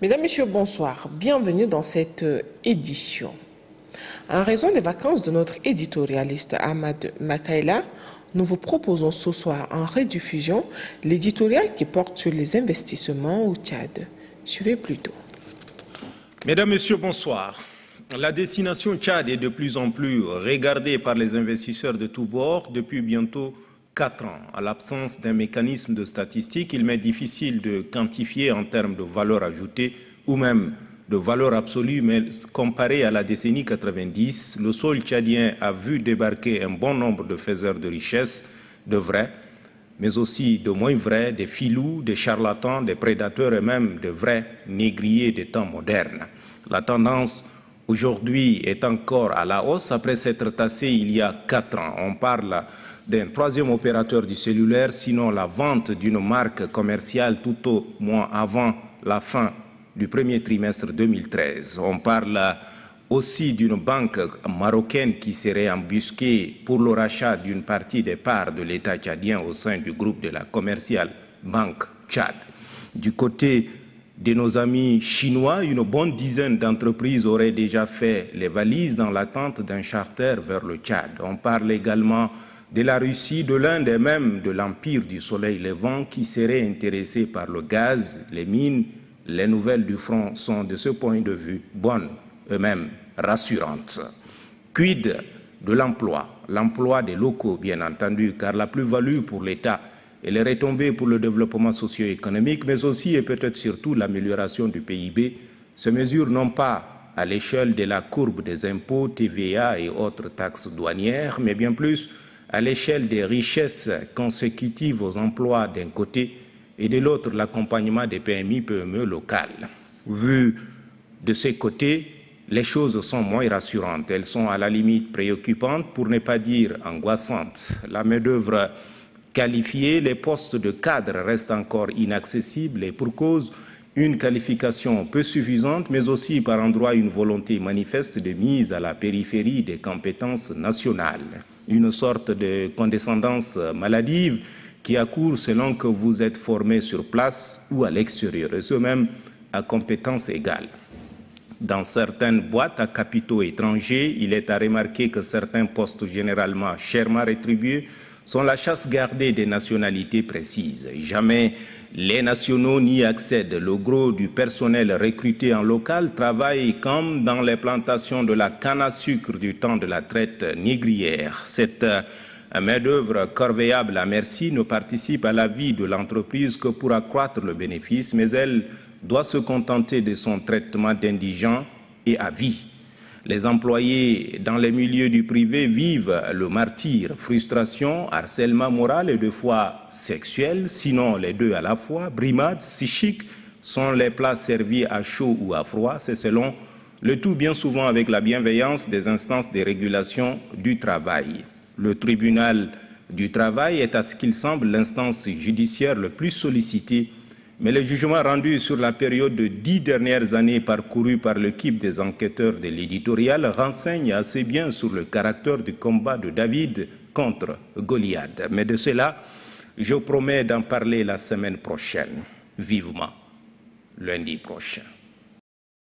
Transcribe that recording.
Mesdames, Messieurs, bonsoir. Bienvenue dans cette édition. En raison des vacances de notre éditorialiste Ahmad Makaila, nous vous proposons ce soir en rediffusion l'éditorial qui porte sur les investissements au Tchad. Suivez plutôt. Mesdames, Messieurs, bonsoir. La destination Tchad est de plus en plus regardée par les investisseurs de tous bords depuis bientôt 4 ans. À l'absence d'un mécanisme de statistique, il m'est difficile de quantifier en termes de valeur ajoutée ou même de valeur absolue, mais comparé à la décennie 90, le sol tchadien a vu débarquer un bon nombre de faiseurs de richesses, de vrais, mais aussi de moins vrais, des filous, des charlatans, des prédateurs et même de vrais négriers des temps modernes. La tendance aujourd'hui est encore à la hausse après s'être tassée il y a 4 ans. On parle d'un troisième opérateur du cellulaire, sinon la vente d'une marque commerciale tout au moins avant la fin du premier trimestre 2013. On parle aussi d'une banque marocaine qui serait embusquée pour le rachat d'une partie des parts de l'État tchadien au sein du groupe de la commerciale Banque Tchad. Du côté de nos amis chinois, une bonne dizaine d'entreprises auraient déjà fait les valises dans l'attente d'un charter vers le Tchad. On parle également de la Russie, de l'Inde et même de l'Empire du Soleil Levant qui serait intéressé par le gaz, les mines. Les nouvelles du front sont de ce point de vue bonnes, eux-mêmes rassurantes. Quid de l'emploi? L'emploi des locaux, bien entendu, car la plus-value pour l'État et les retombées pour le développement socio-économique, mais aussi et peut-être surtout l'amélioration du PIB, se mesurent non pas à l'échelle de la courbe des impôts, TVA et autres taxes douanières, mais bien plus à l'échelle des richesses consécutives aux emplois d'un côté et de l'autre l'accompagnement des PMI-PME locales. Vu de ces côtés, les choses sont moins rassurantes. Elles sont à la limite préoccupantes, pour ne pas dire angoissantes. La main-d'œuvre qualifiée, les postes de cadre restent encore inaccessibles et pour cause, une qualification peu suffisante, mais aussi par endroits une volonté manifeste de mise à la périphérie des compétences nationales. Une sorte de condescendance maladive qui accourt selon que vous êtes formé sur place ou à l'extérieur, et ce même à compétences égales. Dans certaines boîtes à capitaux étrangers, il est à remarquer que certains postes généralement chèrement rétribués sont la chasse gardée des nationalités précises. Jamais les nationaux n'y accèdent. Le gros du personnel recruté en local travaille comme dans les plantations de la canne à sucre du temps de la traite négrière. Cette main-d'œuvre corvéable à merci ne participe à la vie de l'entreprise que pour accroître le bénéfice, mais elle doit se contenter de son traitement d'indigent et à vie. Les employés dans les milieux du privé vivent le martyre, frustration, harcèlement moral et deux fois sexuel, sinon les deux à la fois, brimades, psychiques, sont les plats servis à chaud ou à froid, c'est selon le tout bien souvent avec la bienveillance des instances de régulation du travail. Le tribunal du travail est à ce qu'il semble l'instance judiciaire le plus sollicitée, mais les jugements rendus sur la période de 10 dernières années parcourus par l'équipe des enquêteurs de l'éditorial renseignent assez bien sur le caractère du combat de David contre Goliath. Mais de cela, je promets d'en parler la semaine prochaine, vivement, lundi prochain.